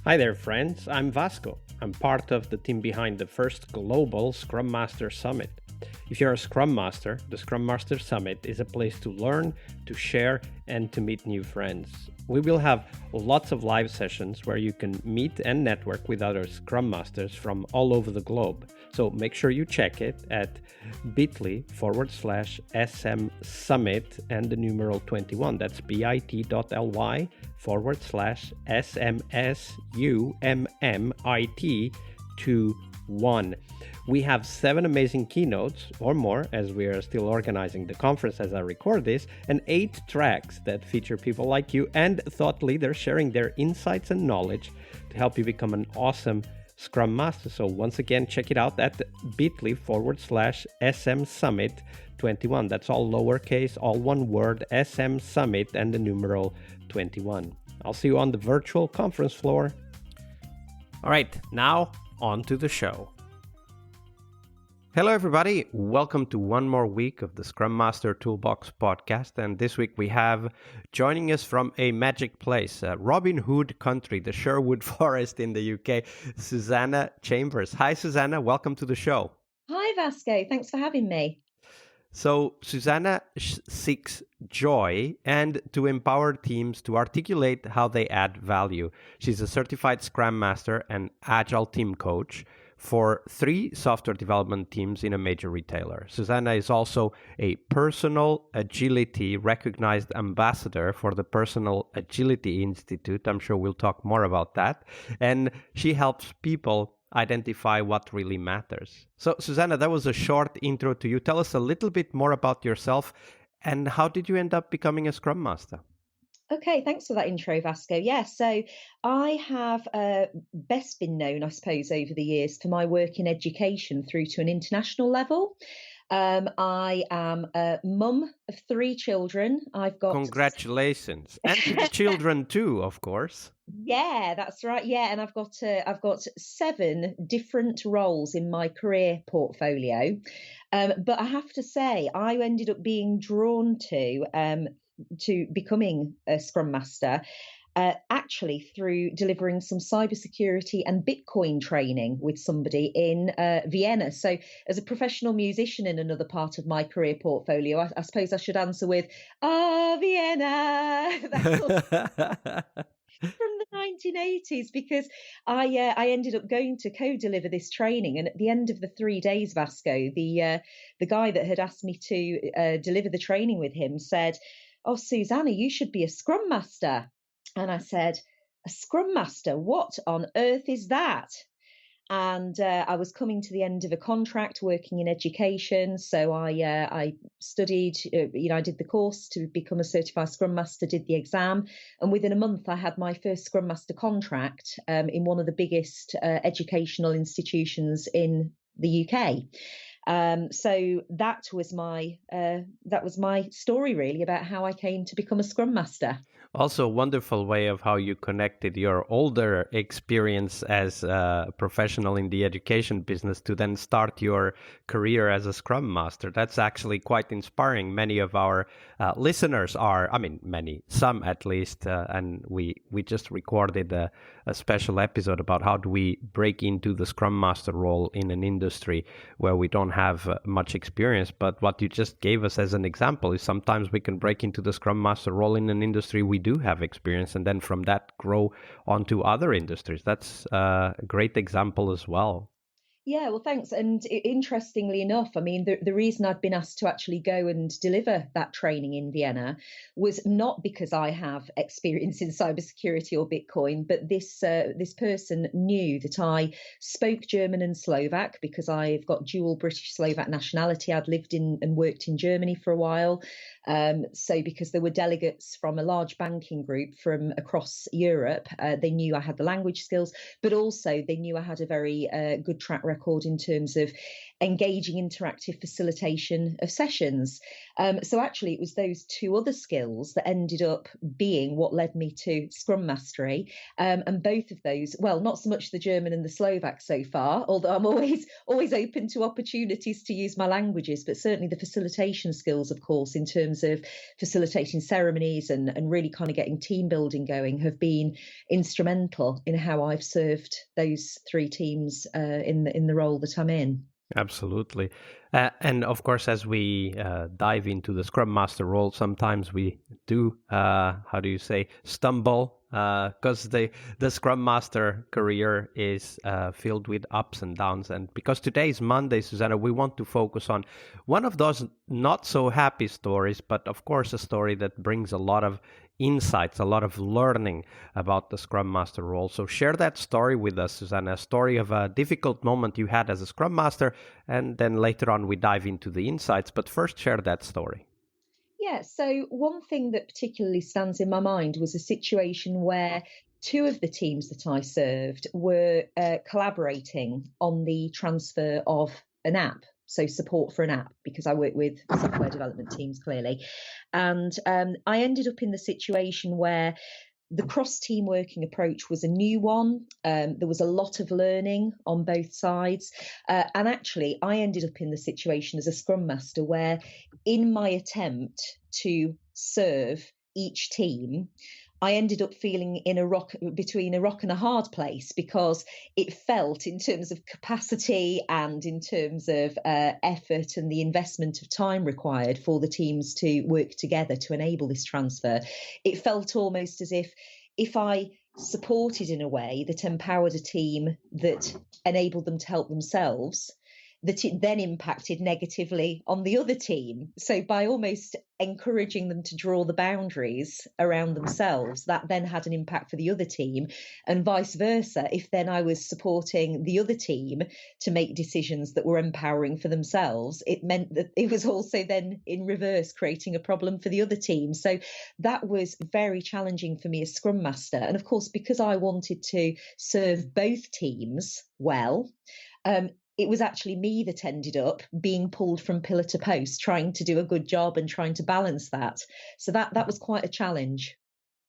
Hi there, friends. I'm Vasco. I'm part of the team behind the first global Scrum Master Summit. If you're a Scrum Master, the Scrum Master Summit is a place to learn, to share, and to meet new friends. We will have lots of live sessions where you can meet and network with other Scrum Masters from all over the globe. So make sure you check it at bit.ly/SM Summit and the numeral 21. That's bit.ly/SMSUMMIT21. We have 7 amazing keynotes or more, as we are still organizing the conference as I record this, and 8 tracks that feature people like you and thought leaders sharing their insights and knowledge to help you become an awesome Scrum Master. So once again, check it out at bit.ly/SM Summit 21. That's all lowercase, all one word, SM Summit and the numeral 21. I'll see you on the virtual conference floor. All right, now on to the show. Hello, everybody. Welcome to one more week of the Scrum Master Toolbox podcast. And this week we have joining us from a magic place, Robin Hood country, the Sherwood Forest in the UK, Susannah Chambers. Hi, Susannah. Welcome to the show. Hi, Vasco. Thanks for having me. So Susannah seeks joy and to empower teams to articulate how they add value. She's a certified Scrum Master and Agile team coach for 3 software development teams in a major retailer. Susannah is also a personal agility recognized ambassador for the Personal Agility Institute. I'm sure we'll talk more about that. And she helps people identify what really matters. So, Susannah, that was a short intro to you. Tell us a little bit more about yourself and how did you end up becoming a Scrum Master? Okay, thanks for that intro, Vasco. Yeah, so I have best been known, I suppose, over the years for my work in education through to an international level. I am a mum of 3 children. I've got Congratulations, and to the children too, of course. Yeah, that's right. Yeah, and I've got 7 different roles in my career portfolio. But I have to say, I ended up being drawn to becoming a Scrum Master, actually through delivering some cybersecurity and Bitcoin training with somebody in Vienna. So, as a professional musician in another part of my career portfolio, I suppose I should answer with Vienna. From the 1980s, because I ended up going to co-deliver this training, and at the end of the 3 days, Vasco, the guy that had asked me to deliver the training with him said, "Oh, Susannah, you should be a Scrum Master." And I said, "A Scrum Master? What on earth is that?" And I was coming to the end of a contract working in education, so I studied. I did the course to become a certified Scrum Master, did the exam, and within a month I had my first Scrum Master contract in one of the biggest educational institutions in the UK. So that was my story, really, about how I came to become a Scrum Master. Also, a wonderful way of how you connected your older experience as a professional in the education business to then start your career as a Scrum Master. That's actually quite inspiring. Many of our listeners are, some at least, and we just recorded a special episode about how do we break into the Scrum Master role in an industry where we don't have much experience. But what you just gave us as an example is sometimes we can break into the Scrum Master role in an industry we do have experience, and then from that grow onto other industries. That's a great example as well. Yeah, well, thanks. And interestingly enough, I mean, the reason I'd been asked to actually go and deliver that training in Vienna was not because I have experience in cybersecurity or Bitcoin, but this person knew that I spoke German and Slovak because I've got dual British Slovak nationality. I'd lived in and worked in Germany for a while. So because there were delegates from a large banking group from across Europe, they knew I had the language skills, but also they knew I had a very good track record in terms of engaging interactive facilitation of sessions. So actually, it was those 2 other skills that ended up being what led me to Scrum Mastery. And both of those, well, not so much the German and the Slovak so far, although I'm always open to opportunities to use my languages, but certainly the facilitation skills, of course, in terms terms of facilitating ceremonies and really kind of getting team building going have been instrumental in how I've served those three teams in the role that I'm in. Absolutely. And of course, as we dive into the Scrum Master role, sometimes we do, how do you say, stumble, because the Scrum Master career is filled with ups and downs. And because today is Monday, Susannah, we want to focus on one of those not so happy stories, but of course, a story that brings a lot of insights, a lot of learning about the Scrum Master role. So share that story with us, Susannah, a story of a difficult moment you had as a Scrum Master, and then later on we dive into the insights. But first, share that story. Yeah, so one thing that particularly stands in my mind was a situation where two of the teams that I served were collaborating on the transfer of an app. So support for an app, because I work with software development teams clearly. And I ended up in the situation where the cross-team working approach was a new one. There was a lot of learning on both sides. And actually, I ended up in the situation as a Scrum Master where, in my attempt to serve each team, I ended up feeling between a rock and a hard place, because it felt, in terms of capacity and in terms of effort and the investment of time required for the teams to work together to enable this transfer, it felt almost as if I supported in a way that empowered a team that enabled them to help themselves, that it then impacted negatively on the other team. So by almost encouraging them to draw the boundaries around themselves, that then had an impact for the other team, and vice versa. If then I was supporting the other team to make decisions that were empowering for themselves, it meant that it was also then in reverse creating a problem for the other team. So that was very challenging for me as Scrum Master. And of course, because I wanted to serve both teams well, it was actually me that ended up being pulled from pillar to post, trying to do a good job and trying to balance that. So that was quite a challenge.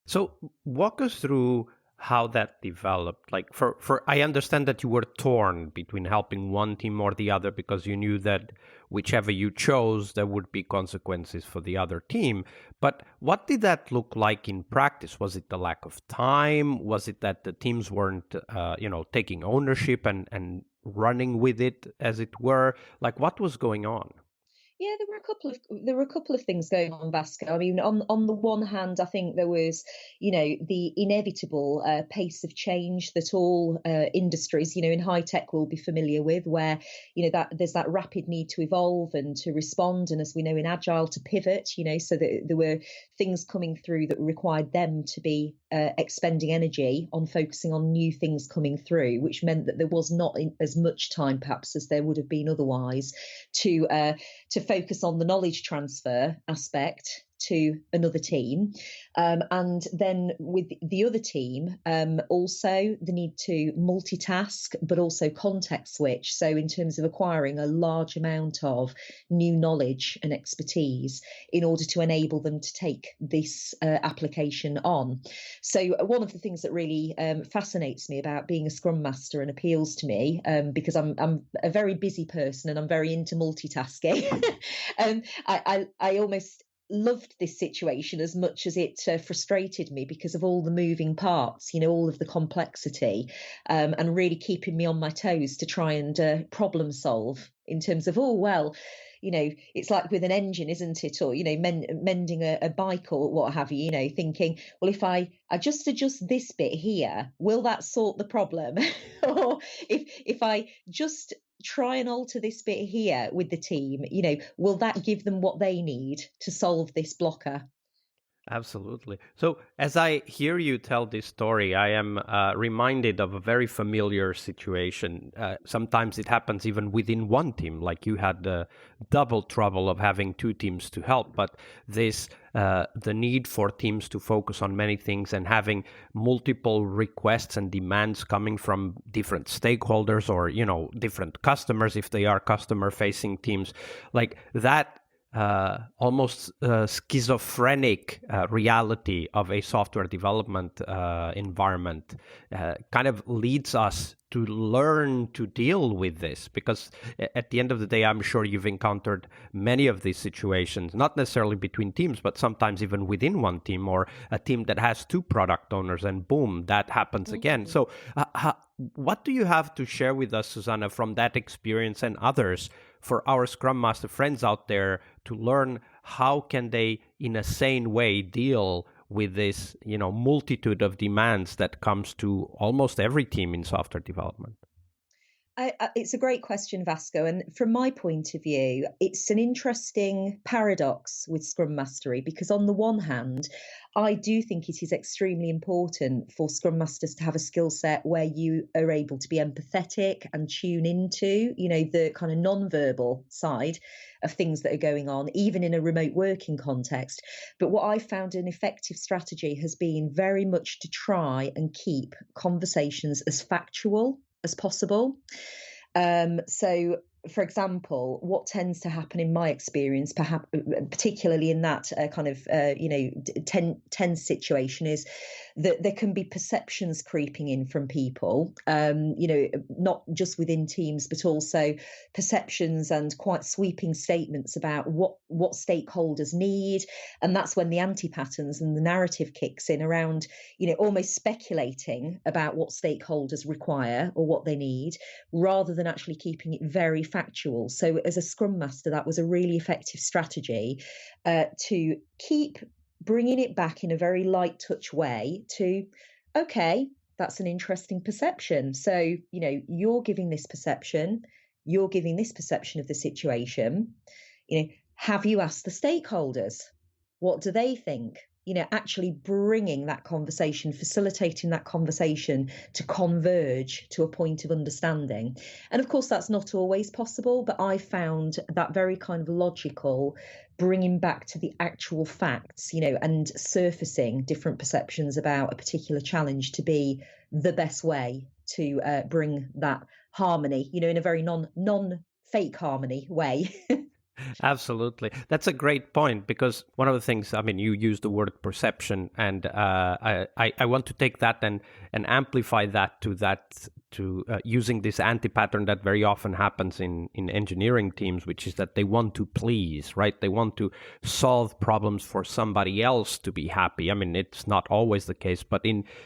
So walk us through how that developed. Like for I understand that you were torn between helping one team or the other because you knew that whichever you chose, there would be consequences for the other team. But what did that look like in practice? Was it the lack of time? Was it that the teams weren't, taking ownership and running with it, as it were? Like, what was going on? Yeah, there were a couple of things going on, Vasco. I mean, on the one hand, I think there was, the inevitable pace of change that all industries, in high tech will be familiar with, where that there's that rapid need to evolve and to respond, and as we know in Agile, to pivot. So that there were things coming through that required them to be expending energy on focusing on new things coming through, which meant that there was not as much time, perhaps, as there would have been otherwise, to focus on the knowledge transfer aspect to another team. And then with the other team, also the need to multitask, but also context switch. So in terms of acquiring a large amount of new knowledge and expertise in order to enable them to take this application on. So one of the things that really fascinates me about being a Scrum Master and appeals to me, because I'm a very busy person and I'm very into multitasking, I almost loved this situation as much as it frustrated me because of all the moving parts, all of the complexity, and really keeping me on my toes to try and problem solve in terms of, it's like with an engine, isn't it? Or, mending a bike or what have you, thinking, well, if I just adjust this bit here, will that sort the problem? Or if I just try and alter this bit here with the team, will that give them what they need to solve this blocker? Absolutely. So, as I hear you tell this story, I am reminded of a very familiar situation. Sometimes it happens even within one team, like you had the double trouble of having two teams to help. But the need for teams to focus on many things and having multiple requests and demands coming from different stakeholders or different customers if they are customer-facing teams, like that almost schizophrenic reality of a software development environment kind of leads us to learn to deal with this, because at the end of the day, I'm sure you've encountered many of these situations, not necessarily between teams, but sometimes even within one team, or a team that has two product owners, and boom, that happens again. So what do you have to share with us, Susannah, from that experience and others, for our Scrum Master friends out there to learn how can they, in a sane way, deal with this, multitude of demands that comes to almost every team in software development? It's a great question, Vasco. And from my point of view, it's an interesting paradox with Scrum Mastery, because on the one hand, I do think it is extremely important for Scrum Masters to have a skill set where you are able to be empathetic and tune into, the kind of non-verbal side of things that are going on, even in a remote working context. But what I found an effective strategy has been very much to try and keep conversations as factual as possible. So, for example, what tends to happen in my experience, perhaps particularly in that tense situation, is that there can be perceptions creeping in from people, not just within teams, but also perceptions and quite sweeping statements about what stakeholders need. And that's when the antipatterns and the narrative kicks in around, almost speculating about what stakeholders require or what they need, rather than actually keeping it very factual. So as a Scrum Master, that was a really effective strategy to keep bringing it back in a very light touch way to, okay, that's an interesting perception. So, you're giving this perception, you're giving this perception of the situation. Have you asked the stakeholders? What do they think? Actually bringing that conversation, facilitating that conversation to converge to a point of understanding. And of course, that's not always possible, but I found that very kind of logical, bringing back to the actual facts, and surfacing different perceptions about a particular challenge to be the best way to bring that harmony, in a very non-fake harmony way. Absolutely. That's a great point, because one of the things, you use the word perception, and I want to take that and amplify that to using this anti-pattern that very often happens in engineering teams, which is that they want to please, right? They want to solve problems for somebody else to be happy. It's not always the case, but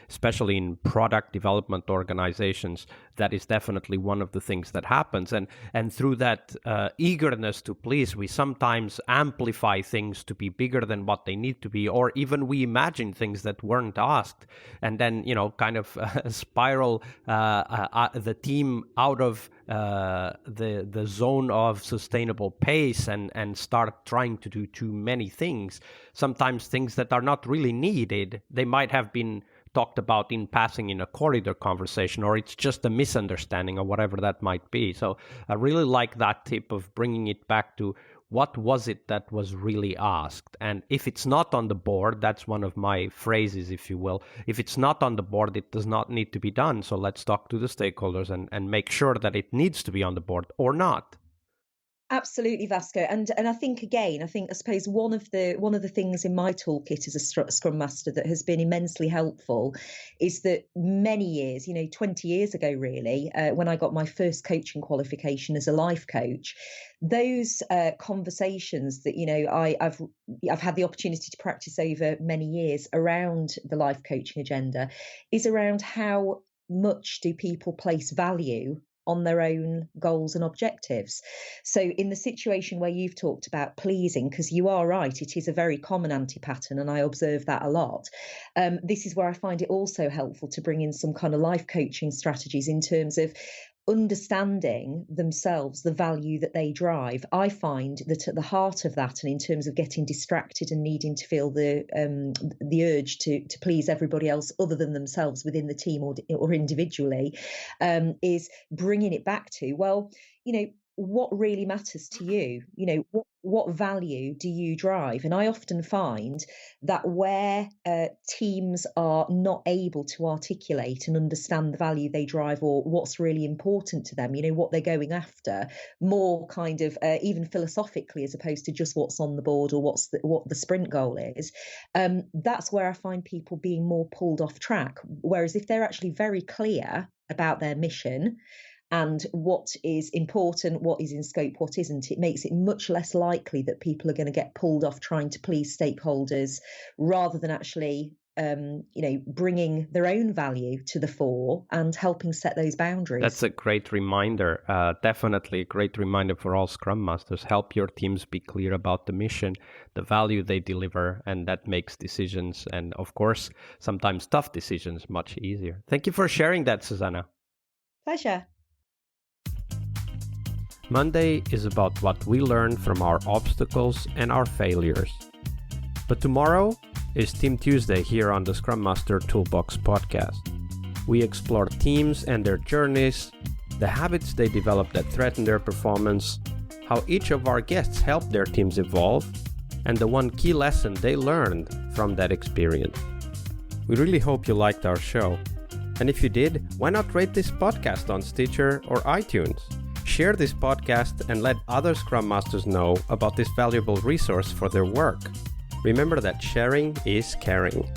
especially in product development organizations, that is definitely one of the things that happens. And through that eagerness to please, we sometimes amplify things to be bigger than what they need to be, or even we imagine things that weren't asked, and then kind of spiral the team out of the zone of sustainable pace, and start trying to do too many things. Sometimes things that are not really needed. They might have been talked about in passing in a corridor conversation, or it's just a misunderstanding, or whatever that might be. So I really like that tip of bringing it back to what was it that was really asked. And if it's not on the board, that's one of my phrases, if you will. If it's not on the board, it does not need to be done. So let's talk to the stakeholders and make sure that it needs to be on the board or not. Absolutely, Vasco, and I suppose one of the things in my toolkit as a Scrum Master that has been immensely helpful is that many years, 20 years ago, really, when I got my first coaching qualification as a life coach, those conversations that I've had the opportunity to practice over many years around the life coaching agenda is around how much do people place value on their own goals and objectives. So in the situation where you've talked about pleasing, because you are right, it is a very common anti-pattern, and I observe that a lot. This is where I find it also helpful to bring in some kind of life coaching strategies in terms of understanding themselves, the value that they drive. I find that at the heart of that, and in terms of getting distracted and needing to feel the urge to please everybody else other than themselves within the team or individually, is bringing it back to, well, what really matters to you? What value do you drive? And I often find that where teams are not able to articulate and understand the value they drive or what's really important to them, what they're going after, more kind of even philosophically as opposed to just what's on the board or what the sprint goal is, that's where I find people being more pulled off track. Whereas if they're actually very clear about their mission and what is important, what is in scope, what isn't, it makes it much less likely that people are going to get pulled off trying to please stakeholders rather than actually bringing their own value to the fore and helping set those boundaries. That's a great reminder. Definitely a great reminder for all Scrum Masters. Help your teams be clear about the mission, the value they deliver, and that makes decisions and, of course, sometimes tough decisions much easier. Thank you for sharing that, Susannah. Pleasure. Monday is about what we learn from our obstacles and our failures. But tomorrow is Team Tuesday here on the Scrum Master Toolbox podcast. We explore teams and their journeys, the habits they develop that threaten their performance, how each of our guests helped their teams evolve, and the one key lesson they learned from that experience. We really hope you liked our show. And if you did, why not rate this podcast on Stitcher or iTunes? Share this podcast and let other Scrum Masters know about this valuable resource for their work. Remember that sharing is caring.